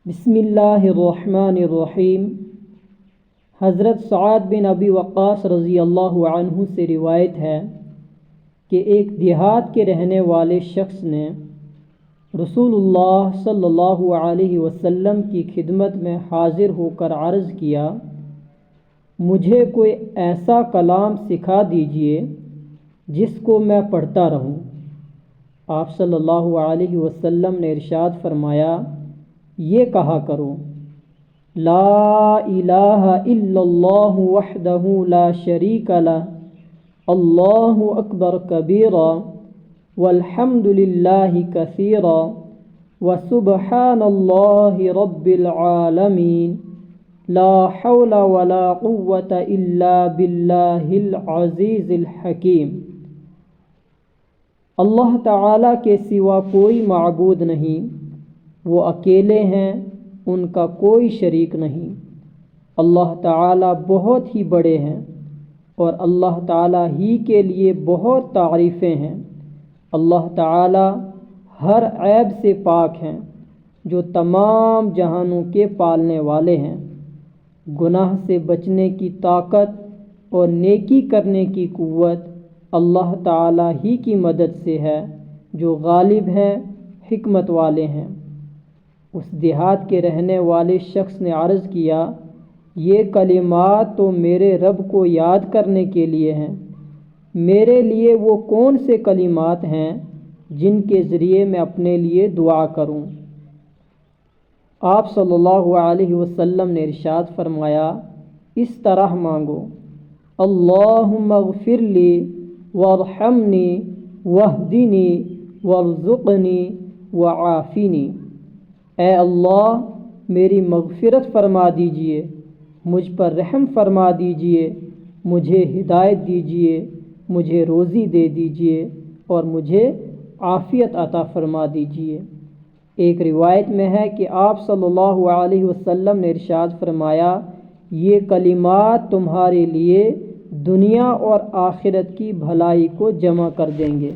بسم اللہ الرحمن الرحیم۔ حضرت سعد بن ابی وقاص رضی اللہ عنہ سے روایت ہے کہ ایک دیہات کے رہنے والے شخص نے رسول اللہ صلی اللہ علیہ وسلم کی خدمت میں حاضر ہو کر عرض کیا، مجھے کوئی ایسا کلام سکھا دیجئے جس کو میں پڑھتا رہوں۔ آپ صلی اللہ علیہ وسلم نے ارشاد فرمایا، یہ کہا کرو، لا الہ الا اللہ وحدہ لا شریک لہ، اللہ اکبر کبیرا والحمد للہ کثیرا وسبحان اللہ رب العالمین، لا حول ولا قوة الا باللہ العزیز الحکیم۔ اللہ تعالیٰ کے سوا کوئی معبود نہیں، وہ اکیلے ہیں، ان کا کوئی شریک نہیں۔ اللہ تعالیٰ بہت ہی بڑے ہیں اور اللہ تعالیٰ ہی کے لیے بہت تعریفیں ہیں۔ اللہ تعالیٰ ہر عیب سے پاک ہیں، جو تمام جہانوں کے پالنے والے ہیں۔ گناہ سے بچنے کی طاقت اور نیکی کرنے کی قوت اللہ تعالیٰ ہی کی مدد سے ہے، جو غالب ہیں، حکمت والے ہیں۔ اس دیہات کے رہنے والے شخص نے عرض کیا، یہ کلمات تو میرے رب کو یاد کرنے کے لیے ہیں، میرے لیے وہ کون سے کلمات ہیں جن کے ذریعے میں اپنے لیے دعا کروں؟ آپ صلی اللہ علیہ وسلم نے ارشاد فرمایا، اس طرح مانگو، اللہم اغفر لی وارحمنی واہدنی وارزقنی وعافنی۔ اے اللہ، میری مغفرت فرما دیجئے، مجھ پر رحم فرما دیجئے، مجھے ہدایت دیجئے، مجھے روزی دے دیجئے اور مجھے عافیت عطا فرما دیجئے۔ ایک روایت میں ہے کہ آپ صلی اللہ علیہ وسلم نے ارشاد فرمایا، یہ کلمات تمہارے لیے دنیا اور آخرت کی بھلائی کو جمع کر دیں گے۔